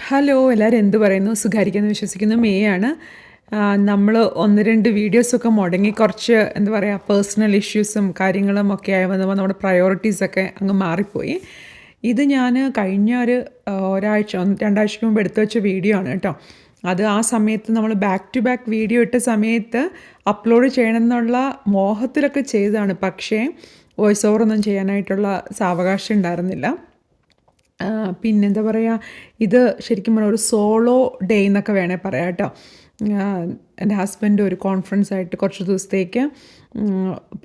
Hello എല്ലാവരും എന്ത് പറയുന്നു? സുഖായിരിക്കുമെന്ന് വിശ്വസിക്കുന്നു. ആണ്. നമ്മൾ 1-2 വീഡിയോസൊക്കെ മുടങ്ങി കുറച്ച് എന്താ പറയുക പേഴ്സണൽ ഇഷ്യൂസും കാര്യങ്ങളും ഒക്കെ ആയി വന്നപ്പോൾ നമ്മുടെ പ്രയോറിറ്റീസൊക്കെ അങ്ങ് മാറിപ്പോയി. ഇത് ഞാൻ കഴിഞ്ഞ ഒരാഴ്ച 2 ആഴ്ചയ്ക്ക് മുമ്പ് എടുത്തു വെച്ച വീഡിയോ ആണ് കേട്ടോ. അത് ആ സമയത്ത് നമ്മൾ ബാക്ക് ടു ബാക്ക് വീഡിയോ ഇട്ട സമയത്ത് അപ്ലോഡ് ചെയ്യണമെന്നുള്ള മോഹത്തിലൊക്കെ ചെയ്തതാണ്. പക്ഷേ വോയിസ് ഓവറൊന്നും ചെയ്യാനായിട്ടുള്ള സാവകാശം ഉണ്ടായിരുന്നില്ല. പിന്നെന്താ പറയുക, ഇത് ശരിക്കും പറഞ്ഞാൽ ഒരു സോളോ ഡേ എന്നൊക്കെ വേണേൽ പറയാം കേട്ടോ. എൻ്റെ ഹസ്ബൻഡ് ഒരു കോൺഫറൻസ് ആയിട്ട് കുറച്ച് ദിവസത്തേക്ക്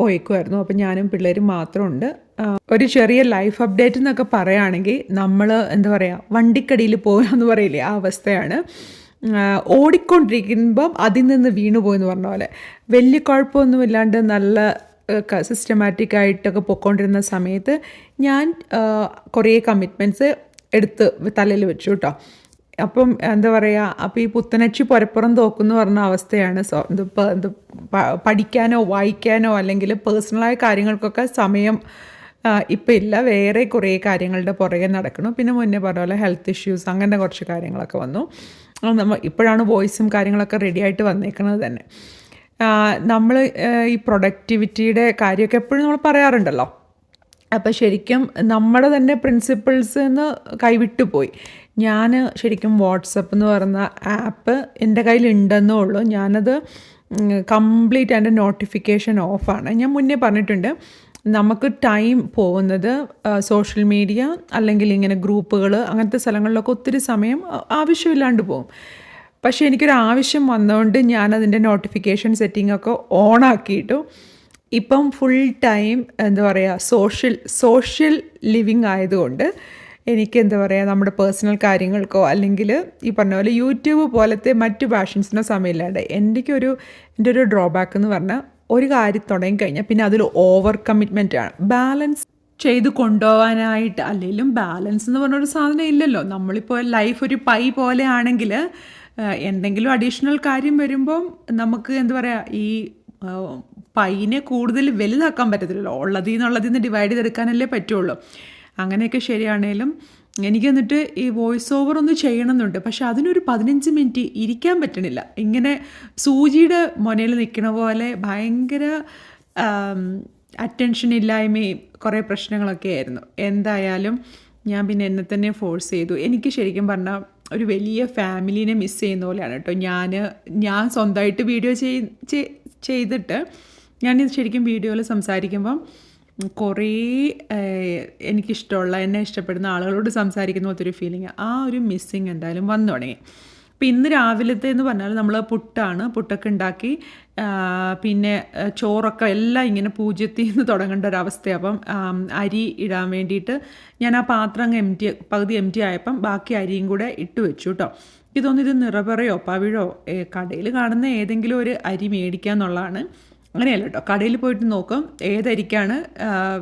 പോയേക്കുമായിരുന്നു. അപ്പോൾ ഞാനും പിള്ളേരും മാത്രമുണ്ട്. ഒരു ചെറിയ ലൈഫ് അപ്ഡേറ്റ് എന്നൊക്കെ പറയുകയാണെങ്കിൽ നമ്മൾ എന്താ പറയുക വണ്ടിക്കടിയിൽ പോകുക എന്ന് പറയില്ലേ, ആ അവസ്ഥയാണ്. ഓടിക്കൊണ്ടിരിക്കുമ്പം അതിൽ നിന്ന് വീണു പോയെന്ന് പറഞ്ഞ പോലെ വലിയ കുഴപ്പമൊന്നുമില്ലാണ്ട് നല്ല സിസ്റ്റമാറ്റിക് ആയിട്ടൊക്കെ പൊയ്ക്കൊണ്ടിരുന്ന സമയത്ത് ഞാൻ കുറേ കമ്മിറ്റ്മെൻറ്റ്സ് എടുത്ത് തലയിൽ വെച്ചു കേട്ടോ. അപ്പം എന്താ പറയുക, അപ്പോൾ ഈ പുത്തനച്ചി പുരപ്പുറം തോക്കുമെന്ന് പറഞ്ഞ അവസ്ഥയാണ്. പഠിക്കാനോ വായിക്കാനോ അല്ലെങ്കിൽ പേഴ്സണലായ കാര്യങ്ങൾക്കൊക്കെ സമയം ഇപ്പം ഇല്ല. വേറെ കുറേ കാര്യങ്ങളുടെ പുറകെ നടക്കണം. പിന്നെ മുന്നേ പറഞ്ഞ പോലെ ഹെൽത്ത് ഇഷ്യൂസ് അങ്ങനെ കുറച്ച് കാര്യങ്ങളൊക്കെ വന്നു. ഇപ്പോഴാണ് വോയിസും കാര്യങ്ങളൊക്കെ റെഡി ആയിട്ട് വന്നേക്കുന്നത് തന്നെ. നമ്മൾ ഈ പ്രൊഡക്ടിവിറ്റിയുടെ കാര്യമൊക്കെ എപ്പോഴും നമ്മൾ പറയാറുണ്ടല്ലോ. അപ്പോൾ ശരിക്കും നമ്മുടെ തന്നെ പ്രിൻസിപ്പിൾസ് നിന്ന് കൈവിട്ടു പോയി. ഞാൻ ശരിക്കും വാട്സപ്പ് എന്ന് പറയുന്ന ആപ്പ് എൻ്റെ കയ്യിലുണ്ടെന്നേ ഉള്ളൂ. ഞാനത് കംപ്ലീറ്റ് എൻ്റെ നോട്ടിഫിക്കേഷൻ ഓഫാണ്. ഞാൻ മുന്നേ പറഞ്ഞിട്ടുണ്ട്, നമുക്ക് ടൈം പോകുന്നത് സോഷ്യൽ മീഡിയ അല്ലെങ്കിൽ ഇങ്ങനെ ഗ്രൂപ്പുകൾ അങ്ങനത്തെ സ്ഥലങ്ങളിലൊക്കെ ഒത്തിരി സമയം ആവശ്യമില്ലാണ്ട് പോകും. പക്ഷേ എനിക്കൊരു ആവശ്യം വന്നതുകൊണ്ട് ഞാനതിൻ്റെ നോട്ടിഫിക്കേഷൻ സെറ്റിങ്ങൊക്കെ ഓണാക്കിയിട്ടു. ഇപ്പം ഫുൾ ടൈം എന്താ പറയുക സോഷ്യൽ ലിവിങ് ആയതുകൊണ്ട് എനിക്ക് എന്താ പറയുക നമ്മുടെ പേഴ്സണൽ കാര്യങ്ങൾക്കോ അല്ലെങ്കിൽ ഈ പറഞ്ഞ പോലെ യൂട്യൂബ് പോലത്തെ മറ്റു പാഷൻസിനോ സമയമില്ലാണ്ട് എൻ്റെ ഒരു ഡ്രോബാക്ക് എന്ന് പറഞ്ഞാൽ ഒരു കാര്യം തുടങ്ങിക്കഴിഞ്ഞാൽ പിന്നെ അതിൽ ഓവർ കമ്മിറ്റ്മെൻ്റ് ആണ്. ബാലൻസ് ചെയ്ത് കൊണ്ടുപോകാനായിട്ട് അല്ലെങ്കിലും ബാലൻസ് എന്ന് പറഞ്ഞൊരു സാധനം ഇല്ലല്ലോ. നമ്മളിപ്പോൾ ലൈഫ് ഒരു പൈ പോലെ ആണെങ്കിൽ എന്തെങ്കിലും അഡീഷണൽ കാര്യം വരുമ്പം നമുക്ക് എന്താ പറയുക ഈ പൈനെ കൂടുതൽ വലുതാക്കാൻ പറ്റത്തില്ലല്ലോ. ഉള്ളതിൽ നിന്ന് ഡിവൈഡ് ചെയ്തെടുക്കാനല്ലേ പറ്റുള്ളൂ. അങ്ങനെയൊക്കെ ശരിയാണേലും എനിക്ക് എന്നിട്ട് ഈ വോയിസ് ഓവർ ഒന്ന് ചെയ്യണമെന്നുണ്ട്. പക്ഷെ അതിനൊരു 15 മിനിറ്റ് ഇരിക്കാൻ പറ്റണില്ല. ഇങ്ങനെ സൂചിയുടെ മുനയിൽ നിൽക്കണ പോലെ ഭയങ്കര അറ്റൻഷൻ ഇല്ലായ്മയും കുറേ പ്രശ്നങ്ങളൊക്കെ ആയിരുന്നു. എന്തായാലും ഞാൻ പിന്നെ എന്നെ തന്നെ ഫോഴ്സ് ചെയ്തു. എനിക്ക് ശരിക്കും പറഞ്ഞാൽ ഒരു വലിയ ഫാമിലീനെ മിസ് ചെയ്യുന്ന പോലെയാണ് കേട്ടോ. ഞാൻ സ്വന്തമായിട്ട് വീഡിയോ ചെയ്തിട്ട് ഞാനിത് ശരിക്കും വീഡിയോയിൽ സംസാരിക്കുമ്പം കുറേ എനിക്കിഷ്ടമുള്ള എന്നെ ഇഷ്ടപ്പെടുന്ന ആളുകളോട് സംസാരിക്കുന്ന ഒത്തിരി ഫീലിംഗ്, ആ ഒരു മിസ്സിങ് എന്തായാലും വന്നു തുടങ്ങി. അപ്പം ഇന്ന് രാവിലത്തെ എന്ന് പറഞ്ഞാൽ നമ്മൾ പുട്ടൊക്കെ ഉണ്ടാക്കി പിന്നെ ചോറൊക്കെ എല്ലാം ഇങ്ങനെ പൂജ്യത്തിൽ നിന്ന് തുടങ്ങേണ്ട ഒരവസ്ഥയാണ്. അപ്പം അരി ഇടാൻ വേണ്ടിയിട്ട് ഞാൻ ആ പാത്രം അങ്ങ് പകുതി എം ടി ആയപ്പം ബാക്കി അരിയും കൂടെ ഇട്ട് വെച്ചു കേട്ടോ. ഇത് നിറപറയോ പവിഴോ കടയിൽ കാണുന്ന ഏതെങ്കിലും ഒരു അരി മേടിക്കുക എന്നുള്ളതാണ്. അങ്ങനെയല്ല കേട്ടോ, കടയിൽ പോയിട്ട് നോക്കും ഏതരിക്കാണ്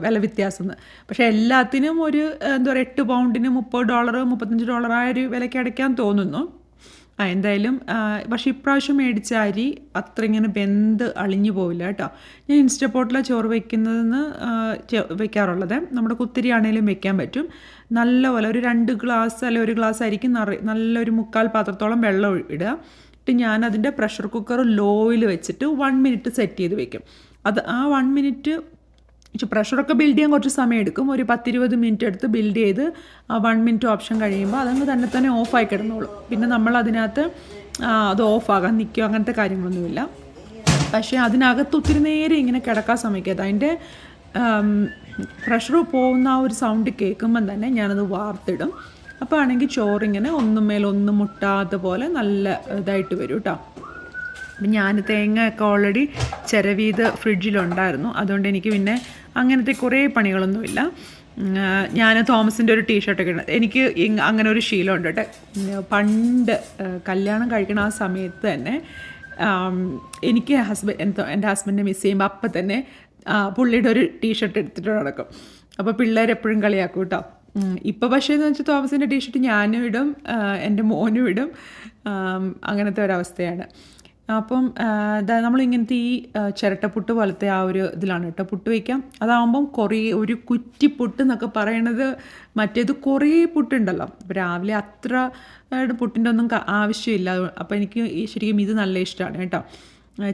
വില വ്യത്യാസം എന്ന്. പക്ഷേ എല്ലാത്തിനും ഒരു എന്താ പറയുക 8 പൗണ്ടിന് $30 $35 ആ ഒരു വിലയ്ക്ക് അടയ്ക്കാൻ തോന്നുന്നു. എന്തായാലും പക്ഷേ ഇപ്രാവശ്യം മേടിച്ച അരി അത്ര ഇങ്ങനെ വെന്ത് അളിഞ്ഞു പോവില്ല കേട്ടോ. ഞാൻ ഇൻസ്റ്റപ്പോട്ടിലാണ് ചോറ് വെക്കാറുള്ളത്. നമ്മുടെ കുത്തിരി ആണെങ്കിലും വെക്കാൻ പറ്റും. നല്ലപോലെ ഒരു 2 ഗ്ലാസ് അല്ലെങ്കിൽ 1 ഗ്ലാസ് അരിക്ക് നല്ലൊരു 3/4 പാത്രത്തോളം വെള്ളം ഇടുക. ഞാൻ അതിൻ്റെ പ്രഷർ കുക്കർ ലോയിൽ വെച്ചിട്ട് 1 മിനിറ്റ് സെറ്റ് ചെയ്ത് വെക്കും. ആ 1 മിനിറ്റ് പ്രഷറൊക്കെ ബിൽഡ് ചെയ്യാൻ കുറച്ച് സമയം എടുക്കും. ഒരു 10-20 മിനിറ്റ് എടുത്ത് ബിൽഡ് ചെയ്ത് ആ 1 മിനിറ്റ് ഓപ്ഷൻ കഴിയുമ്പോൾ അതങ്ങ് തന്നെ ഓഫായി കിടന്നോളും. പിന്നെ നമ്മൾ അതിനകത്ത് അത് ഓഫാകാൻ നിൽക്കുക അങ്ങനത്തെ കാര്യങ്ങളൊന്നുമില്ല. പക്ഷേ അതിനകത്ത് ഒത്തിരി നേരം ഇങ്ങനെ കിടക്കാൻ സമ്മതിക്കാതെ അതിൻ്റെ പ്രഷർ പോകുന്ന ആ ഒരു സൗണ്ട് കേൾക്കുമ്പം തന്നെ ഞാനത് വാർത്തിടും. അപ്പോൾ ആണെങ്കിൽ ചോറിങ്ങനെ ഒന്നും മുട്ടാത്ത പോലെ നല്ല ഇതായിട്ട് വരും കേട്ടോ. അപ്പം ഞാൻ തേങ്ങയൊക്കെ ഓൾറെഡി ചിരവിയത് ഫ്രിഡ്ജിലുണ്ടായിരുന്നു. അതുകൊണ്ട് എനിക്ക് പിന്നെ അങ്ങനത്തെ കുറേ പണികളൊന്നുമില്ല. ഞാൻ തോമസിൻ്റെ ഒരു ടീഷർട്ടൊക്കെ ഉണ്ട്. എനിക്ക് അങ്ങനെ ഒരു ശീലമുണ്ട് കേട്ടോ. പണ്ട് കല്യാണം കഴിക്കണ ആ സമയത്ത് തന്നെ എനിക്ക് എൻ്റെ ഹസ്ബൻഡിനെ മിസ് ചെയ്യുമ്പോൾ അപ്പം തന്നെ പുള്ളിയുടെ ഒരു ടീഷർട്ട് എടുത്തിട്ട് നടക്കും. അപ്പോൾ പിള്ളേരെപ്പോഴും കളിയാക്കും കേട്ടോ. ഇപ്പോൾ പക്ഷേ എന്ന് വെച്ചാൽ തോമസിൻ്റെ ടീഷർട്ട് ഞാനും ഇടും, എൻ്റെ മോനും ഇടും. അങ്ങനത്തെ ഒരവസ്ഥയാണ്. അപ്പം നമ്മളിങ്ങനത്തെ ഈ ചിരട്ടപ്പുട്ട് പോലത്തെ ആ ഒരു ഇതിലാണ് കേട്ടോ പുട്ട് വയ്ക്കാം. അതാകുമ്പം കുറേ ഒരു കുറ്റിപ്പുട്ട് എന്നൊക്കെ പറയണത് മറ്റേത് കുറേ പുട്ടുണ്ടല്ലോ. അപ്പോൾ രാവിലെ അത്ര പുട്ടിൻ്റെ ഒന്നും ആവശ്യമില്ല. അപ്പോൾ എനിക്ക് ശരിക്കും ഇത് നല്ല ഇഷ്ടമാണ് കേട്ടോ.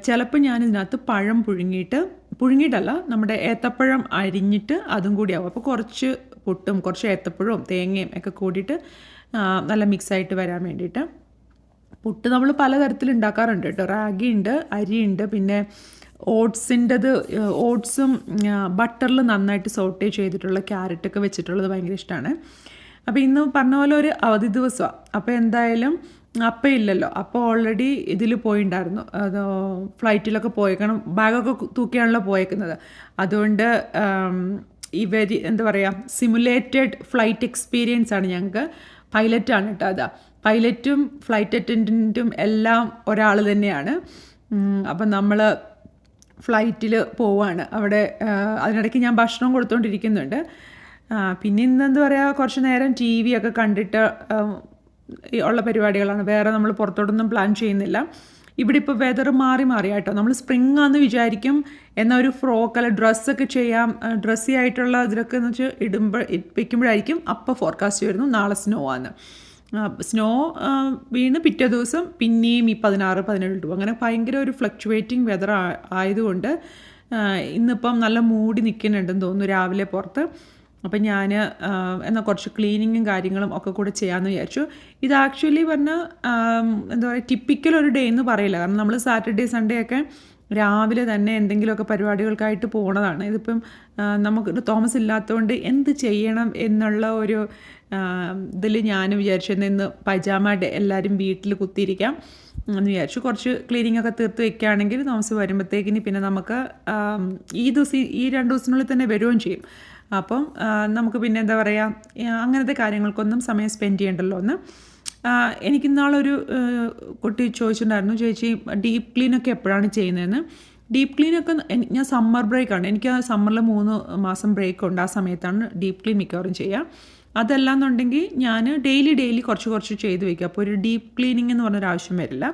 ചിലപ്പോൾ ഞാൻ ഇതിനകത്ത് പഴം പുഴുങ്ങിയിട്ടല്ല, നമ്മുടെ ഏത്തപ്പഴം അരിഞ്ഞിട്ട് അതും കൂടിയാവും. അപ്പോൾ കുറച്ച് പുട്ടും കുറച്ച് ഏത്തപ്പഴവും തേങ്ങയും ഒക്കെ കൂടിയിട്ട് നല്ല മിക്സായിട്ട് വരാൻ വേണ്ടിയിട്ട്. പുട്ട് നമ്മൾ പലതരത്തിൽ ഉണ്ടാക്കാറുണ്ട് കേട്ടോ. റാഗി ഉണ്ട്, അരിയുണ്ട്, പിന്നെ ഓട്സും ബട്ടറിൽ നന്നായിട്ട് സോട്ടേ ചെയ്തിട്ടുള്ള ക്യാരറ്റൊക്കെ വെച്ചിട്ടുള്ളത് ഭയങ്കര ഇഷ്ടമാണ്. അപ്പോൾ ഇന്ന് പറഞ്ഞ പോലെ ഒരു അവധി ദിവസമാണ്. അപ്പോൾ എന്തായാലും അപ്പം ഇല്ലല്ലോ. അപ്പോൾ ഓൾറെഡി ഇതിൽ പോയിണ്ടായിരുന്നു, അത് ഫ്ലൈറ്റിലൊക്കെ പോയേക്കണം, ബാഗൊക്കെ തൂക്കിയാണല്ലോ പോയേക്കുന്നത്. അതുകൊണ്ട് എന്താ പറയുക, സിമുലേറ്റഡ് ഫ്ലൈറ്റ് എക്സ്പീരിയൻസ് ആണ് ഞങ്ങൾക്ക്. പൈലറ്റാണ് കേട്ടോ. അതാ പൈലറ്റും ഫ്ലൈറ്റ് അറ്റൻഡൻറ്റും എല്ലാം ഒരാൾ തന്നെയാണ്. അപ്പം നമ്മൾ ഫ്ലൈറ്റിൽ പോവാണ്. അവിടെ അതിനിടയ്ക്ക് ഞാൻ ഭക്ഷണം കൊടുത്തുകൊണ്ടിരിക്കുന്നുണ്ട്. പിന്നെ ഇന്നെന്താ പറയുക, കുറച്ച് നേരം TV ഒക്കെ കണ്ടിട്ട് ഉള്ള പരിപാടികളാണ്. വേറെ നമ്മൾ പുറത്തോട്ടൊന്നും പ്ലാൻ ചെയ്യുന്നില്ല. ഇവിടെ ഇപ്പോൾ വെതർ മാറി കേട്ടോ. നമ്മൾ സ്പ്രിംഗ് ആണെന്ന് വിചാരിക്കും, എന്നാൽ ഒരു ഫ്രോക്ക് അല്ല ഡ്രസ്സൊക്കെ ചെയ്യാം, ഡ്രസ്സി ആയിട്ടുള്ള ഇതിലൊക്കെ എന്ന് വെച്ചാൽ വയ്ക്കുമ്പോഴായിരിക്കും അപ്പോൾ ഫോർകാസ്റ്റ് വരുന്നു നാളെ സ്നോ ആണ്. സ്നോ വീണ് പിറ്റേ ദിവസം പിന്നെയും ഈ 16-17 രൂപ, അങ്ങനെ ഭയങ്കര ഒരു ഫ്ലക്ച്വേറ്റിംഗ് വെതർ ആയതുകൊണ്ട് ഇന്നിപ്പം നല്ല മൂടി നിൽക്കുന്നുണ്ടെന്ന് തോന്നുന്നു രാവിലെ പുറത്ത്. അപ്പം ഞാൻ എന്നാൽ കുറച്ച് ക്ലീനിങ്ങും കാര്യങ്ങളും ഒക്കെ കൂടെ ചെയ്യാമെന്ന് വിചാരിച്ചു. ഇത് ആക്ച്വലി പറഞ്ഞാൽ എന്താ പറയുക, ടിപ്പിക്കൽ ഒരു ഡേ എന്ന് പറയില്ല. കാരണം നമ്മൾ സാറ്റർഡേ സൺഡേ ഒക്കെ രാവിലെ തന്നെ എന്തെങ്കിലുമൊക്കെ പരിപാടികൾക്കായിട്ട് പോണതാണ്. ഇതിപ്പം നമുക്ക് തോമസ് ഇല്ലാത്തതുകൊണ്ട് എന്ത് ചെയ്യണം എന്നുള്ള ഒരു ഇതിൽ ഞാൻ വിചാരിച്ചു ഇന്ന് പൈജാമ ഡേ, എല്ലാവരും വീട്ടിൽ കുത്തിയിരിക്കാം എന്ന് വിചാരിച്ചു. കുറച്ച് ക്ലീനിങ് ഒക്കെ തീർത്ത് വെക്കുകയാണെങ്കിൽ തോമസ് വരുമ്പോഴത്തേക്കിന് പിന്നെ നമുക്ക് ഈ 2 ദിവസത്തിനുള്ളിൽ തന്നെ വരികയും ചെയ്യും. അപ്പം നമുക്ക് പിന്നെ എന്താ പറയുക, അങ്ങനത്തെ കാര്യങ്ങൾക്കൊന്നും സമയം സ്പെൻഡ് ചെയ്യണ്ടല്ലോ എന്ന്. എനിക്കിന്നാളൊരു കുട്ടി ചോദിച്ചിട്ടുണ്ടായിരുന്നു, ചേച്ചി ഡീപ്പ് ക്ലീനൊക്കെ എപ്പോഴാണ് ചെയ്യുന്നതെന്ന്. ഡീപ്പ് ക്ലീനൊക്കെ ഞാൻ സമ്മർ ബ്രേക്കാണ്, എനിക്ക് ആ സമ്മറിൽ 3 മാസം ബ്രേക്ക് ഉണ്ട്. ആ സമയത്താണ് ഡീപ്പ് ക്ലീൻ മിക്കവാറും ചെയ്യുക. അതല്ലാന്നുണ്ടെങ്കിൽ ഞാൻ ഡെയിലി കുറച്ച് ചെയ്ത് വയ്ക്കും. അപ്പോൾ ഒരു ഡീപ്പ് ക്ലീനിങ് എന്ന് പറഞ്ഞൊരാവശ്യം വരില്ല.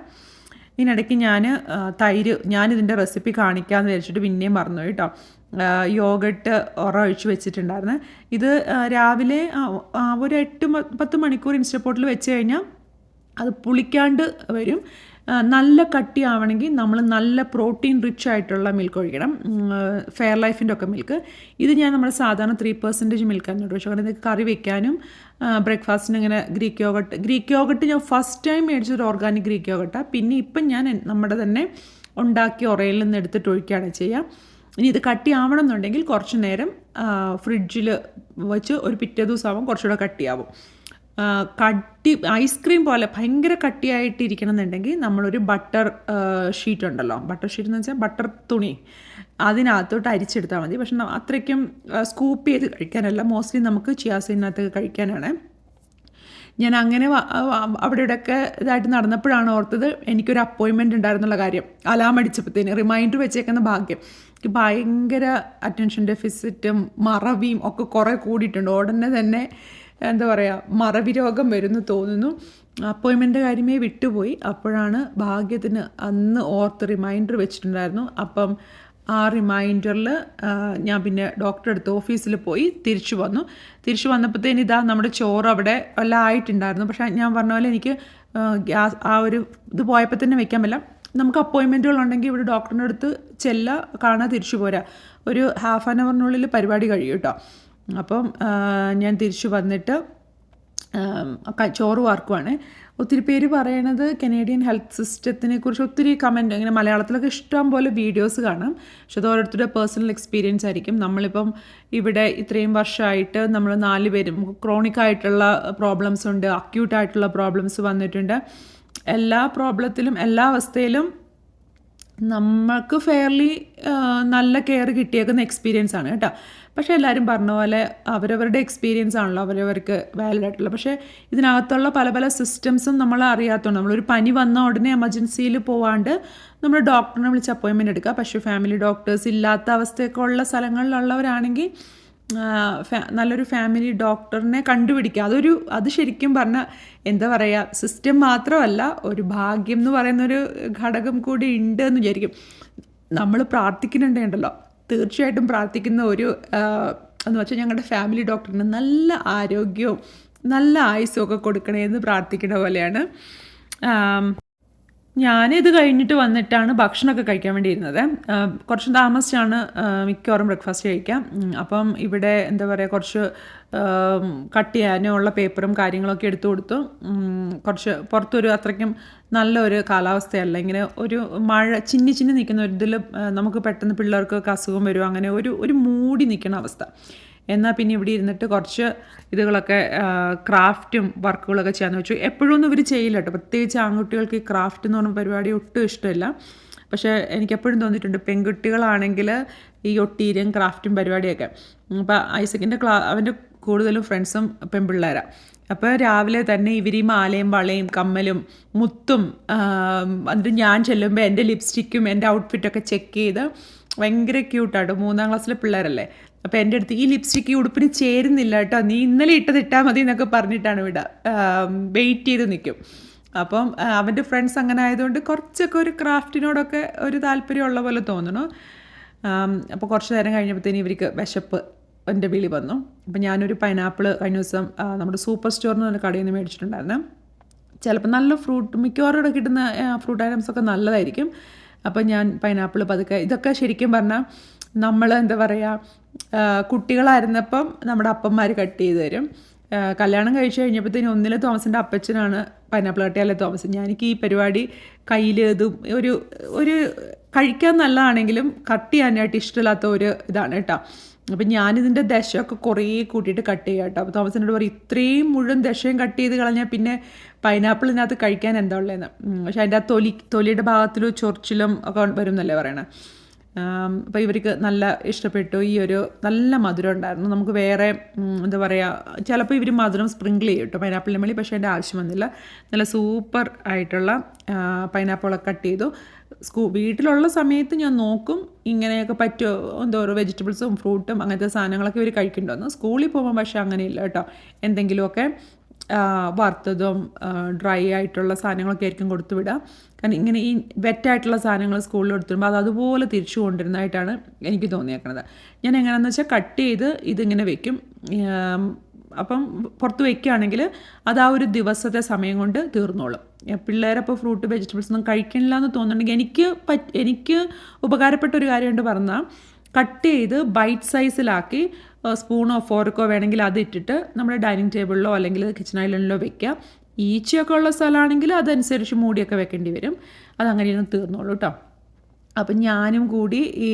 ഇതിനിടയ്ക്ക് ഞാനിതിൻ്റെ റെസിപ്പി കാണിക്കാമെന്ന് വിചാരിച്ചിട്ട് പിന്നെയും മറന്നു കേട്ടോ. യോഗട്ട് ഒഴിച്ച് വെച്ചിട്ടുണ്ടായിരുന്നു. ഇത് രാവിലെ ഒരു 8-10 മണിക്കൂർ ഇൻസ്റ്റപ്പോട്ടിൽ വെച്ച് കഴിഞ്ഞാൽ അത് പുളിക്കാണ്ട് വരും. നല്ല കട്ടിയാവണമെങ്കിൽ നമ്മൾ നല്ല പ്രോട്ടീൻ റിച്ച് ആയിട്ടുള്ള മിൽക്ക് ഒഴിക്കണം, ഫെയർ ലൈഫിൻ്റെ ഒക്കെ മിൽക്ക്. ഇത് ഞാൻ നമ്മുടെ സാധാരണ 3% മിൽക്കാണ് ഒഴിച്ചു. കാരണം ഇത് കറി വെക്കാനും ബ്രേക്ക്ഫാസ്റ്റിന് ഇങ്ങനെ ഗ്രീക്ക് യോഗട്ട് ഞാൻ ഫസ്റ്റ് ടൈം മേടിച്ചൊരു ഓർഗാനിക് ഗ്രീക്ക് യോഗട്ടാണ്. പിന്നെ ഇപ്പം ഞാൻ നമ്മുടെ തന്നെ ഉണ്ടാക്കി ഉറയിൽ നിന്ന് എടുത്തിട്ട് ഒഴിക്കുകയാണ് ചെയ്യുക. ഇനി ഇത് കട്ടിയാവണം എന്നുണ്ടെങ്കിൽ കുറച്ച് നേരം ഫ്രിഡ്ജിൽ വെച്ച് ഒരു പിറ്റേ ദിവസം ആവും കുറച്ചുകൂടെ കട്ടിയാവും. ഐസ്ക്രീം പോലെ ഭയങ്കര കട്ടിയായിട്ടിരിക്കണം എന്നുണ്ടെങ്കിൽ നമ്മളൊരു ബട്ടർ ഷീറ്റ് ഉണ്ടല്ലോ, ബട്ടർ ഷീറ്റ് എന്ന് വെച്ചാൽ ബട്ടർ തുണി, അതിനകത്തോട്ട് അരിച്ചെടുത്താൽ മതി. പക്ഷെ അത്രയ്ക്കും സ്കൂപ്പ് ചെയ്ത് കഴിക്കാനല്ല, മോസ്റ്റ്ലി നമുക്ക് ചിയാസീനകത്ത് കഴിക്കാനാണ്. ഞാൻ അങ്ങനെ അവിടെ ഇവിടെയൊക്കെ ഇതായിട്ട് നടന്നപ്പോഴാണ് ഓർത്തത് എനിക്കൊരു അപ്പോയിൻമെൻറ്റ് ഉണ്ടായിരുന്നുള്ള കാര്യം. അലാം അടിച്ചപ്പോഴത്തേന് റിമൈൻഡർ വെച്ചേക്കുന്ന ഭാഗ്യം. എനിക്ക് ഭയങ്കര അറ്റൻഷൻ ഡെഫിസിറ്റും മറവിയും ഒക്കെ കുറേ കൂടിയിട്ടുണ്ട്. ഉടനെ തന്നെ എന്താ പറയുക, മറവി രോഗം വരുന്നു തോന്നുന്നു. അപ്പോയിൻമെൻ്റ് കാര്യമേ വിട്ടുപോയി. അപ്പോഴാണ് ഭാഗ്യത്തിന് അന്ന് ഓർത്ത് റിമൈൻഡർ വെച്ചിട്ടുണ്ടായിരുന്നു. അപ്പം ആ റിമൈൻഡറിൽ ഞാൻ പിന്നെ ഡോക്ടറെ അടുത്ത് ഓഫീസിൽ പോയി തിരിച്ചു വന്നപ്പോഴത്തേന് ഇതാ നമ്മുടെ ചോറ് അവിടെ എല്ലാം ആയിട്ടുണ്ടായിരുന്നു. പക്ഷേ ഞാൻ പറഞ്ഞ പോലെ എനിക്ക് ഇത് പോയപ്പോൾ തന്നെ വെക്കാൻ പറ്റില്ല. നമുക്ക് അപ്പോയിൻമെൻറ്റുകളുണ്ടെങ്കിൽ ഇവിടെ ഡോക്ടറിൻ്റെ അടുത്ത് കാണാൻ തിരിച്ചു പോരാ, ഒരു ഹാഫ് ആൻ അവറിനുള്ളിൽ പരിപാടി കഴിയും കേട്ടോ. അപ്പം ഞാൻ തിരിച്ചു വന്നിട്ട് ചോറ് വാർക്കുവാണ്. ഒത്തിരി പേര് പറയണത് കനേഡിയൻ ഹെൽത്ത് സിസ്റ്റത്തിനെ കുറിച്ച് ഒത്തിരി കമൻറ്റ്, ഇങ്ങനെ മലയാളത്തിലൊക്കെ ഇഷ്ടം പോലെ വീഡിയോസ് കാണാം. പക്ഷെ അത് ഓരോരുത്തരുടെ പേഴ്സണൽ എക്സ്പീരിയൻസ് ആയിരിക്കും. നമ്മളിപ്പം ഇവിടെ ഇത്രയും വർഷമായിട്ട് നമ്മൾ 4 പേരും ക്രോണിക് ആയിട്ടുള്ള പ്രോബ്ലംസ് ഉണ്ട്, അക്യൂട്ടായിട്ടുള്ള പ്രോബ്ലംസ് വന്നിട്ടുണ്ട്. എല്ലാ പ്രോബ്ലത്തിലും എല്ലാ അവസ്ഥയിലും നമുക്ക് ഫെയർലി നല്ല കെയർ കിട്ടിയേക്കുന്ന എക്സ്പീരിയൻസ് ആണ് കേട്ടോ. പക്ഷേ എല്ലാവരും പറഞ്ഞ പോലെ അവരവരുടെ എക്സ്പീരിയൻസ് ആണല്ലോ അവരവർക്ക് വാലിഡ് ആയിട്ടുള്ള. പക്ഷേ ഇതിനകത്തുള്ള പല സിസ്റ്റംസും നമ്മൾ അറിയാത്തതുകൊണ്ട് നമ്മളൊരു പനി വന്ന ഉടനെ എമർജൻസിയിൽ പോവാണ്ട് നമ്മൾ ഡോക്ടറിനെ വിളിച്ച് അപ്പോയിൻമെൻറ്റ് എടുക്കുക. പക്ഷേ ഫാമിലി ഡോക്ടേഴ്സ് ഇല്ലാത്ത അവസ്ഥയൊക്കെ ഉള്ള സ്ഥലങ്ങളിലുള്ളവരാണെങ്കിൽ നല്ലൊരു ഫാമിലി ഡോക്ടറിനെ കണ്ടുപിടിക്കുക. അത് ശരിക്കും പറഞ്ഞാൽ എന്താ പറയുക, സിസ്റ്റം മാത്രമല്ല, ഒരു ഭാഗ്യം എന്ന് പറയുന്നൊരു ഘടകം കൂടി ഉണ്ട് എന്ന് വിചാരിക്കും. നമ്മൾ പ്രാർത്ഥിക്കുന്നുണ്ടല്ലോ, തീർച്ചയായിട്ടും പ്രാർത്ഥിക്കുന്ന എന്ന് വെച്ചാൽ ഞങ്ങളുടെ ഫാമിലി ഡോക്ടറിന് നല്ല ആരോഗ്യവും നല്ല ആയുസ്സും ഒക്കെ കൊടുക്കണേന്ന് പ്രാർത്ഥിക്കുന്ന പോലെയാണ്. ഞാനിത് കഴിഞ്ഞിട്ട് വന്നിട്ടാണ് ഭക്ഷണമൊക്കെ കഴിക്കാൻ വേണ്ടി ഇരുന്നത്. കുറച്ച് താമസിച്ചാണ് മിക്കവാറും ബ്രേക്ക്ഫാസ്റ്റ് കഴിക്കാം. അപ്പം ഇവിടെ എന്താ പറയുക, കുറച്ച് കട്ട് ചെയ്യാനുള്ള പേപ്പറും കാര്യങ്ങളൊക്കെ എടുത്തു കൊടുത്തു. കുറച്ച് പുറത്തൊരു അത്രയ്ക്കും നല്ലൊരു കാലാവസ്ഥയല്ല, ഇങ്ങനെ ഒരു മഴ ചിന്നി നിൽക്കുന്ന ഒരു ഇതിൽ നമുക്ക് പെട്ടെന്ന് പിള്ളേർക്കൊക്കെ അസുഖം വരും, അങ്ങനെ ഒരു മൂടി നിൽക്കുന്ന അവസ്ഥ. എന്നാൽ പിന്നെ ഇവിടെ ഇരുന്നിട്ട് കുറച്ച് ഇതുകളൊക്കെ ക്രാഫ്റ്റും വർക്കുകളൊക്കെ ചെയ്യാമെന്ന് വെച്ചു. എപ്പോഴും ഒന്നും ഇവർ ചെയ്യില്ല കേട്ടോ, പ്രത്യേകിച്ച് ആൺകുട്ടികൾക്ക് ഈ ക്രാഫ്റ്റ് എന്ന് പറഞ്ഞ പരിപാടി ഒട്ടും ഇഷ്ടമില്ല. പക്ഷേ എനിക്കെപ്പോഴും തോന്നിയിട്ടുണ്ട് പെൺകുട്ടികളാണെങ്കിൽ ഈ ഒട്ടീരും ക്രാഫ്റ്റും പരിപാടിയൊക്കെ. അപ്പോൾ ഐസക്കിൻ്റെ അവൻ്റെ കൂടുതലും ഫ്രണ്ട്സും പെൺപിള്ളേരാണ്. അപ്പോൾ രാവിലെ തന്നെ ഇവർ ഈ മാലയും വളയും കമ്മലും മുത്തും എന്നിട്ട് ഞാൻ ചെല്ലുമ്പോൾ എൻ്റെ ലിപ്സ്റ്റിക്കും എൻ്റെ ഔട്ട്ഫിറ്റൊക്കെ ചെക്ക് ചെയ്ത് ഭയങ്കര ക്യൂട്ടാട്ടോ. 3ാം ക്ലാസ്സിലെ പിള്ളേരല്ലേ. അപ്പോൾ എൻ്റെ അടുത്ത് ഈ ലിപ്സ്റ്റിക്ക് ഉടുപ്പിന് ചേരുന്നില്ല കേട്ടോ, നീ ഇന്നലെ ഇട്ടാൽ മതി എന്നൊക്കെ പറഞ്ഞിട്ടാണ് വിടുക. വെയിറ്റ് ചെയ്ത് നിൽക്കും. അപ്പം അവൻ്റെ ഫ്രണ്ട്സ് അങ്ങനെ ആയതുകൊണ്ട് കുറച്ചൊക്കെ ഒരു ക്രാഫ്റ്റിനോടൊക്കെ ഒരു താല്പര്യമുള്ള പോലെ തോന്നണു. അപ്പോൾ കുറച്ച് നേരം കഴിഞ്ഞപ്പോഴത്തേന് ഇവർക്ക് വിശപ്പ് എൻ്റെ വിളി വന്നു. അപ്പോൾ ഞാനൊരു പൈനാപ്പിൾ കഴിഞ്ഞ ദിവസം നമ്മുടെ സൂപ്പർ സ്റ്റോറിൽ നിന്ന് കടയിൽ നിന്ന് മേടിച്ചിട്ടുണ്ടായിരുന്നു. ചിലപ്പോൾ നല്ല മിക്കവാറും ഇവിടെ കിട്ടുന്ന ഫ്രൂട്ട് ഐറ്റംസൊക്കെ നല്ലതായിരിക്കും. അപ്പോൾ ഞാൻ പൈനാപ്പിൾ പതുക്കെ, ഇതൊക്കെ ശരിക്കും പറഞ്ഞാൽ നമ്മൾ എന്താ പറയുക, കുട്ടികളായിരുന്നപ്പം നമ്മുടെ അപ്പന്മാർ കട്ട് ചെയ്ത് തരും. കല്യാണം കഴിച്ച് കഴിഞ്ഞപ്പോഴത്തേനും ഒന്നിലെ തോമസിൻ്റെ അപ്പച്ചനാണ് പൈനാപ്പിൾ കട്ടിയാലെ തോമസ്. എനിക്ക് ഈ പരിപാടി കയ്യിൽ ഇതും ഒരു കഴിക്കാൻ നല്ലതാണെങ്കിലും കട്ട് ചെയ്യാനായിട്ട് ഇഷ്ടമില്ലാത്ത ഒരു ഇതാണ് കേട്ടോ. അപ്പം ഞാനിതിൻ്റെ ദശയൊക്കെ കുറേ കൂട്ടിയിട്ട് കട്ട് ചെയ്യാം കേട്ടോ. അപ്പോൾ തോമസിനോട് പറയും, ഇത്രയും മുഴുവൻ ദശയും കട്ട് ചെയ്ത് കളഞ്ഞാൽ പിന്നെ പൈനാപ്പിളിനകത്ത് കഴിക്കാൻ എന്താ ഉള്ളതെന്ന്. പക്ഷേ അതിൻ്റെ ആ തൊലിയുടെ ഭാഗത്തിൽ ചൊറിച്ചിലും ഒക്കെ വരും എന്നല്ലേ പറയണേ. അപ്പോൾ ഇവർക്ക് നല്ല ഇഷ്ടപ്പെട്ടു. ഈ ഒരു നല്ല മധുരം ഉണ്ടായിരുന്നു. നമുക്ക് വേറെ എന്താ പറയുക, ചിലപ്പോൾ ഇവർ മധുരം സ്പ്രിങ്കിൾ ചെയ്യും കേട്ടോ പൈനാപ്പിളിൻ്റെ മേളിൽ. പക്ഷേ അതിൻ്റെ ആവശ്യം വന്നില്ല. നല്ല സൂപ്പർ ആയിട്ടുള്ള പൈനാപ്പിളൊക്കെ കട്ട് ചെയ്തു. വീട്ടിലുള്ള സമയത്ത് ഞാൻ നോക്കും ഇങ്ങനെയൊക്കെ പറ്റുമോ, എന്തോ വെജിറ്റബിൾസും ഫ്രൂട്ടും അങ്ങനത്തെ സാധനങ്ങളൊക്കെ ഇവർ കഴിക്കണ്ടോന്ന്. സ്കൂളിൽ പോകുമ്പോൾ പക്ഷേ അങ്ങനെയില്ല കേട്ടോ. എന്തെങ്കിലുമൊക്കെ വറുത്തതും ഡ്രൈ ആയിട്ടുള്ള സാധനങ്ങളൊക്കെ ആയിരിക്കും കൊടുത്തു വിടുക. കാരണം ഇങ്ങനെ ഈ വെറ്റായിട്ടുള്ള സാധനങ്ങൾ സ്കൂളിൽ കൊടുത്തുവിടുമ്പോൾ അത് അതുപോലെ തിരിച്ചു കൊണ്ടിരുന്നതായിട്ടാണ് എനിക്ക് തോന്നിയേക്കുന്നത്. ഞാൻ എങ്ങനെയാണെന്ന് വെച്ചാൽ കട്ട് ചെയ്ത് ഇതിങ്ങനെ വെക്കും. അപ്പം പുറത്ത് വയ്ക്കുകയാണെങ്കിൽ അത് ആ ഒരു ദിവസത്തെ സമയം കൊണ്ട് തീർന്നോളും. പിള്ളേരപ്പോൾ ഫ്രൂട്ട് വെജിറ്റബിൾസ് ഒന്നും കഴിക്കണില്ല എന്ന് തോന്നുന്നുണ്ടെങ്കിൽ എനിക്ക് ഉപകാരപ്പെട്ട ഒരു കാര്യമുണ്ട് പറഞ്ഞാൽ, കട്ട് ചെയ്ത് ബൈറ്റ് സൈസിലാക്കി സ്പൂണോ ഫോർക്കോ വേണമെങ്കിൽ അത് ഇട്ടിട്ട് നമ്മുടെ ഡൈനിങ് ടേബിളിലോ അല്ലെങ്കിൽ കിച്ചൺ ഐലൻഡിലോ വെക്കുക. ഈച്ചയൊക്കെ ഉള്ള സ്ഥലമാണെങ്കിൽ അതനുസരിച്ച് മൂടിയൊക്കെ വെക്കേണ്ടി വരും. അതങ്ങനെയൊന്നും തീർന്നോളൂ കേട്ടോ. അപ്പം ഞാനും കൂടി ഈ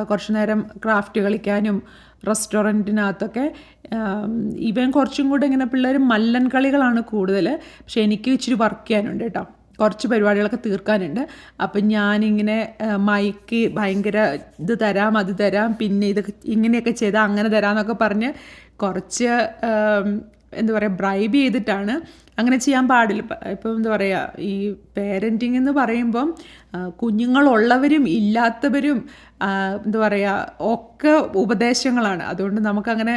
കുറച്ച് നേരം ക്രാഫ്റ്റ് കളിക്കാനും റെസ്റ്റോറൻറ്റിനകത്തൊക്കെ ഇവൻ കുറച്ചും കൂടെ ഇങ്ങനെ പിള്ളേർ മല്ലൻ കളികളാണ് കൂടുതൽ. പക്ഷേ എനിക്ക് ഇച്ചിരി വർക്ക് ചെയ്യാനുണ്ട് കേട്ടോ, കുറച്ച് പരിപാടികളൊക്കെ തീർക്കാനുണ്ട്. അപ്പം ഞാനിങ്ങനെ മൈക്ക് ഭയങ്കര ഇത് തരാം അത് തരാം, പിന്നെ ഇത് ഇങ്ങനെയൊക്കെ ചെയ്താൽ അങ്ങനെ തരാമെന്നൊക്കെ പറഞ്ഞ് കുറച്ച് എന്താ പറയുക ബ്രൈബ് ചെയ്തിട്ടാണ്. അങ്ങനെ ചെയ്യാൻ പാടില്ല. ഇപ്പം എന്താ പറയുക, ഈ പേരൻറ്റിങ് എന്ന് പറയുമ്പം കുഞ്ഞുങ്ങളുള്ളവരും ഇല്ലാത്തവരും എന്താ പറയുക ഒക്കെ ഉപദേശങ്ങളാണ്. അതുകൊണ്ട് നമുക്കങ്ങനെ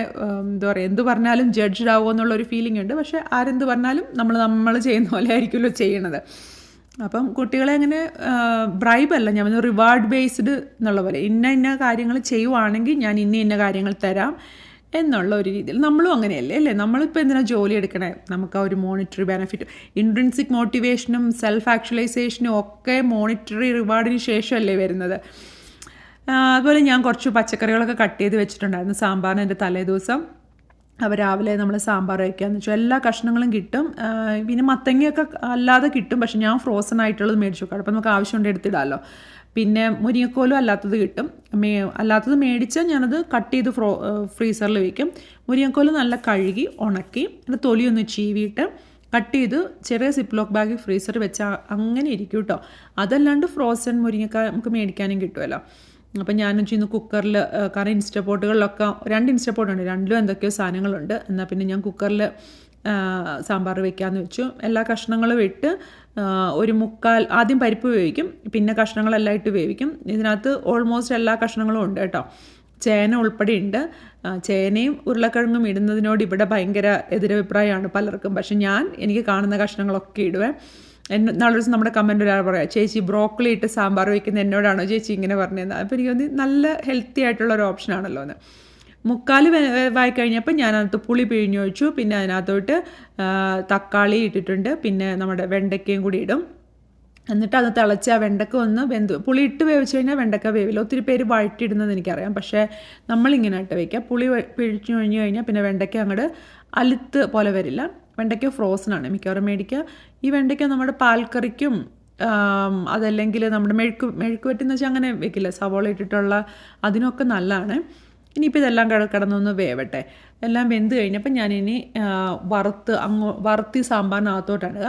എന്താ പറയുക എന്ത് പറഞ്ഞാലും ജഡ്ജ്ഡ് ആവുമോ എന്നുള്ളൊരു ഫീലിംഗ് ഉണ്ട്. പക്ഷേ ആരെന്ത് പറഞ്ഞാലും നമ്മൾ ചെയ്യുന്ന പോലെ ആയിരിക്കുമല്ലോ ചെയ്യണത്. അപ്പം കുട്ടികളെ അങ്ങനെ ബ്രൈബല്ല, ഞാൻ റിവാർഡ് ബേസ്ഡ് എന്നുള്ള പോലെ ഇന്ന കാര്യങ്ങൾ ചെയ്യുവാണെങ്കിൽ ഞാൻ ഇന്ന കാര്യങ്ങൾ തരാം എന്നുള്ള ഒരു രീതിയിൽ. നമ്മളും അങ്ങനെയല്ലേ അല്ലേ? നമ്മളിപ്പോൾ എന്തിനാണ് ജോലി എടുക്കണേ? നമുക്ക് ആ ഒരു മോണിറ്ററി ബെനിഫിറ്റ്, ഇൻട്രിൻസിക് മോട്ടിവേഷനും സെൽഫ് ആക്ച്വലൈസേഷനും ഒക്കെ മോണിറ്ററി റിവാർഡിന് ശേഷമല്ലേ വരുന്നത്. അതുപോലെ ഞാൻ കുറച്ച് പച്ചക്കറികളൊക്കെ കട്ട് ചെയ്ത് വെച്ചിട്ടുണ്ടായിരുന്നു സാമ്പാറിന്. എൻ്റെ തലേ ദിവസം അപ്പോൾ രാവിലെ നമ്മൾ സാമ്പാർ വയ്ക്കാമെന്ന് വെച്ചാൽ എല്ലാ കഷ്ണങ്ങളും കിട്ടും. പിന്നെ മത്തങ്ങയൊക്കെ അല്ലാതെ കിട്ടും, പക്ഷെ ഞാൻ ഫ്രോസൺ ആയിട്ടുള്ളത് മേടിച്ചു വെക്കാം. അപ്പോൾ നമുക്ക് ആവശ്യമുണ്ട് എടുത്തിടാമല്ലോ. പിന്നെ മുരിങ്ങക്കോലും അല്ലാത്തത് കിട്ടും. അല്ലാത്തത് മേടിച്ചാൽ ഞാനത് കട്ട് ചെയ്ത് ഫ്രീസറിൽ വയ്ക്കും. മുരിങ്ങക്കോല് നല്ല കഴുകി ഉണക്കി അതിൻ്റെ തൊലിയൊന്ന് ചീവിയിട്ട് കട്ട് ചെയ്ത് ചെറിയ സിപ്ലോക്ക് ബാഗിൽ ഫ്രീസറിൽ വെച്ചാൽ അങ്ങനെ ഇരിക്കും കേട്ടോ. അതല്ലാണ്ട് ഫ്രോസൺ മുരിങ്ങക്കായ നമുക്ക് മേടിക്കാനും കിട്ടുമല്ലോ. അപ്പം ഞാനും ചെയ്യുന്നു കുക്കറിൽ, കാരണം ഇൻസ്റ്റപ്പോട്ടുകളിലൊക്കെ 2 ഇൻസ്റ്റപ്പോട്ടുണ്ട്, 2ലും എന്തൊക്കെയോ സാധനങ്ങളുണ്ട്. എന്നാൽ പിന്നെ ഞാൻ കുക്കറിൽ സാമ്പാർ വെക്കാമെന്ന് വെച്ചു. എല്ലാ കഷ്ണങ്ങളും ഇട്ട് ഒരു ആദ്യം പരിപ്പ് വേവിക്കും, പിന്നെ കഷ്ണങ്ങളെല്ലാം ഇട്ട് വേവിക്കും. ഇതിനകത്ത് ഓൾമോസ്റ്റ് എല്ലാ കഷ്ണങ്ങളും ഉണ്ട് കേട്ടോ. ചേന ഉൾപ്പെടെ ഉണ്ട്. ചേനയും ഉരുളക്കിഴങ്ങും ഇടുന്നതിനോട് ഇവിടെ ഭയങ്കര എതിരഭിപ്രായമാണ് പലർക്കും. പക്ഷെ എനിക്ക് കാണുന്ന കഷ്ണങ്ങളൊക്കെ ഇടുവേ. നാളെ ദിവസം നമ്മുടെ കമൻറ്റ് ഒരാൾ പറയാം, ചേച്ചി ബ്രോക്കലി ഇട്ട് സാമ്പാർ വയ്ക്കുന്ന എന്നോടാണോ ചേച്ചി ഇങ്ങനെ പറഞ്ഞത്? അപ്പോൾ എനിക്ക് തോന്നി നല്ല ഹെൽത്തി ആയിട്ടുള്ള ഒരു ഓപ്ഷനാണല്ലോ എന്ന്. 3/4 വേവായി കഴിഞ്ഞപ്പോൾ ഞാനതിനകത്ത് പുളി പിഴിഞ്ഞൊഴിച്ചു. പിന്നെ അതിനകത്തോട്ട് തക്കാളി ഇട്ടിട്ടുണ്ട്. പിന്നെ നമ്മുടെ വെണ്ടയ്ക്കയും കൂടി ഇടും. എന്നിട്ട് അത് തിളച്ച് ആ വെണ്ടക്ക ഒന്ന് പുളി ഇട്ട് വേവിച്ച് കഴിഞ്ഞാൽ വെണ്ടക്ക വേവില്ല. ഒത്തിരി പേര് വഴറ്റിയിടുന്നത് എനിക്കറിയാം. പക്ഷേ നമ്മളിങ്ങനെ ഇട്ട് വയ്ക്കുക. പുളി പിഴിച്ചു കഴിഞ്ഞ് കഴിഞ്ഞാൽ പിന്നെ വെണ്ടയ്ക്ക അങ്ങോട്ട് അലുത്ത് പോലെ വരില്ല. വെണ്ടയ്ക്ക ഫ്രോസണാണ് മിക്കവാറും മേടിക്കുക. ഈ വെണ്ടയ്ക്ക നമ്മുടെ പാൽക്കറിക്കും അതല്ലെങ്കിൽ നമ്മുടെ മെഴുക്ക് വരട്ടിന്ന് വെച്ചാൽ അങ്ങനെ വെക്കില്ല, സവോള ഇട്ടിട്ടുള്ള അതിനൊക്കെ നല്ലതാണ്. ഇനിയിപ്പോൾ ഇതെല്ലാം കിടന്നൊന്ന് വേവട്ടെ. എല്ലാം വെന്ത് കഴിഞ്ഞപ്പോൾ ഞാനിനി വറുത്തി സാമ്പാറിനകത്തോട്ടാണ്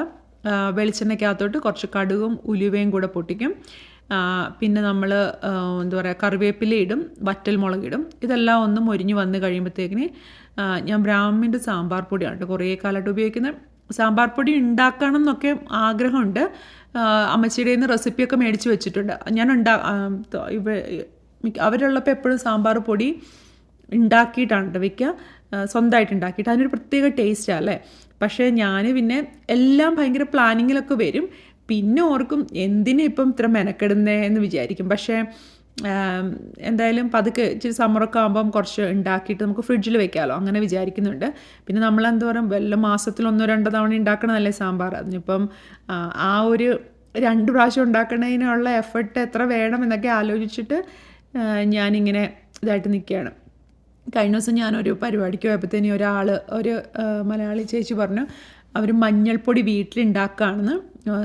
വെളിച്ചെണ്ണയ്ക്കകത്തോട്ട് കുറച്ച് കടുകും ഉലുവയും കൂടെ പൊട്ടിക്കും. പിന്നെ നമ്മൾ കറിവേപ്പില ഇടും, വറ്റൽമുളക് ഇടും. ഇതെല്ലാം ഒന്ന് മൊരിഞ്ഞ് വന്ന് കഴിയുമ്പോഴത്തേക്കിന് ഞാൻ ബ്രാഹ്മിൻ്റെ സാമ്പാർ പൊടിയാണ് കുറേ കാലമായിട്ട് ഉപയോഗിക്കുന്നത്. സാമ്പാർ പൊടി ഉണ്ടാക്കണം എന്നൊക്കെ ആഗ്രഹമുണ്ട്. അമ്മച്ചിയുടെ നിന്ന് റെസിപ്പിയൊക്കെ മേടിച്ച് വെച്ചിട്ടുണ്ട്. ഞാൻ അവരുള്ളപ്പോൾ എപ്പോഴും സാമ്പാർ പൊടി ഉണ്ടാക്കിയിട്ടാണ് വയ്ക്കുക, സ്വന്തമായിട്ട് ഉണ്ടാക്കിയിട്ട്. അതിനൊരു പ്രത്യേക ടേസ്റ്റാണ് അല്ലേ. പക്ഷേ ഞാൻ പിന്നെ എല്ലാം ഭയങ്കര പ്ലാനിങ്ങിലൊക്കെ വരും. പിന്നെ ഓർക്കും എന്തിനാ ഇപ്പം ഇത്ര മെനക്കെടുന്നേ എന്ന് വിചാരിക്കും. പക്ഷേ എന്തായാലും പതുക്കെ ഇച്ചിരി സമ്മറൊക്കെ ആകുമ്പം കുറച്ച് ഉണ്ടാക്കിയിട്ട് നമുക്ക് ഫ്രിഡ്ജിൽ വെക്കാമല്ലോ, അങ്ങനെ വിചാരിക്കുന്നുണ്ട്. പിന്നെ നമ്മളെന്താ പറയുക, വല്ല മാസത്തിൽ 1-2 തവണ ഉണ്ടാക്കണമല്ലേ സാമ്പാർ. അതിനിപ്പം ആ ഒരു 2 പ്രാവശ്യം ഉണ്ടാക്കണതിനുള്ള എഫർട്ട് എത്ര വേണം എന്നൊക്കെ ആലോചിച്ചിട്ട് ഞാനിങ്ങനെ ഇതായിട്ട് നിൽക്കുകയാണ്. കഴിഞ്ഞ ദിവസം ഞാനൊരു പരിപാടിക്ക് പോയപ്പോഴത്തേനും ഒരു മലയാളി ചേച്ചി പറഞ്ഞു അവർ മഞ്ഞൾപ്പൊടി വീട്ടിലുണ്ടാക്കുകയാണെന്ന്.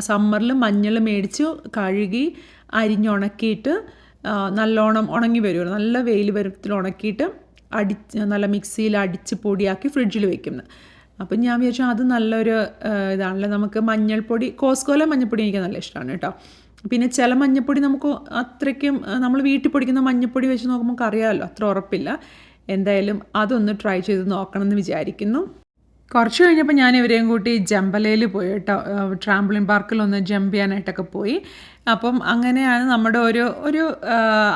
സമ്മറിൽ മഞ്ഞൾ മേടിച്ച് കഴുകി അരിഞ്ഞുണക്കിയിട്ട് നല്ലോണം ഉണങ്ങി വരുമല്ലോ, നല്ല വെയിൽ വരുത്തിൽ ഉണക്കിയിട്ട് നല്ല മിക്സിയിൽ അടിച്ച് പൊടിയാക്കി ഫ്രിഡ്ജിൽ വെക്കുന്നത്. അപ്പം ഞാൻ വിചാരിച്ചു അത് നല്ലൊരു ഇതാണല്ലോ. നമുക്ക് മഞ്ഞൾപ്പൊടി, കോസ്കോയിലെ മഞ്ഞൾപ്പൊടി എനിക്ക് നല്ല ഇഷ്ടമാണ് കേട്ടോ. പിന്നെ ചില മഞ്ഞൾപ്പൊടി നമുക്ക് അത്രയ്ക്കും നമ്മൾ വീട്ടിൽ പൊടിക്കുന്ന മഞ്ഞൾപ്പൊടി വെച്ച് നോക്കുമ്പോൾ നമുക്ക് അറിയാമല്ലോ, അത്ര ഉറപ്പില്ല. എന്തായാലും അതൊന്ന് ട്രൈ ചെയ്ത് നോക്കണം എന്ന് വിചാരിക്കുന്നു. കുറച്ച് കഴിഞ്ഞപ്പോൾ ഞാൻ ഇവരെയും കൂട്ടി ജമ്പലയിൽ പോയി കേട്ടോ. ട്രാംപ്ലിൻ പാർക്കിലൊന്ന് ജമ്പ് ചെയ്യാനായിട്ടൊക്കെ പോയി. അപ്പം അങ്ങനെയാണ് നമ്മുടെ ഒരു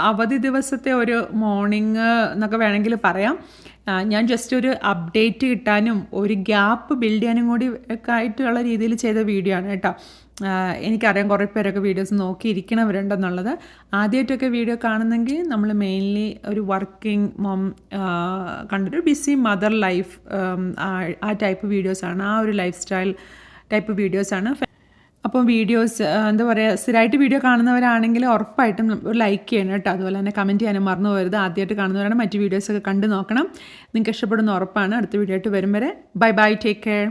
അവധി ദിവസത്തെ ഒരു മോർണിംഗ് എന്നൊക്കെ വേണമെങ്കിൽ പറയാം. ഞാൻ ജസ്റ്റ് ഒരു അപ്ഡേറ്റ് കിട്ടാനും ഒരു ഗ്യാപ്പ് ബിൽഡ് ചെയ്യാനും കൂടി ഒക്കെ ആയിട്ടുള്ള രീതിയിൽ ചെയ്ത വീഡിയോ ആണ് കേട്ടോ. എനിക്കറിയാം കുറേ പേരൊക്കെ വീഡിയോസ് നോക്കിയിരിക്കണവരുണ്ടെന്നുള്ളത്. ആദ്യമായിട്ടൊക്കെ വീഡിയോ കാണുന്നെങ്കിൽ നമ്മൾ മെയിൻലി ഒരു വർക്കിംഗ് മോം കണ്ടിട്ട് ബിസി മദർ ലൈഫ് ആ ടൈപ്പ് വീഡിയോസാണ്, ആ ഒരു ലൈഫ് സ്റ്റൈൽ ടൈപ്പ് വീഡിയോസാണ്. അപ്പം വീഡിയോസ് എന്താ പറയുക, സ്ഥിരമായിട്ട് വീഡിയോ കാണുന്നവരാണെങ്കിൽ ഉറപ്പായിട്ടും ലൈക്ക് ചെയ്യണം കേട്ടോ. അതുപോലെ തന്നെ കമൻറ്റ് ചെയ്യാനും മറന്നു പോകരുത്. ആദ്യമായിട്ട് കാണുന്നവരാണ് മറ്റ് വീഡിയോസൊക്കെ കണ്ടു നോക്കണം. നിങ്ങൾക്ക് ഇഷ്ടപ്പെടുന്ന ഉറപ്പാണ്. അടുത്ത വീഡിയോ ആയിട്ട് വരും വരെ ബൈ ബൈ, ടേക്ക് കെയർ.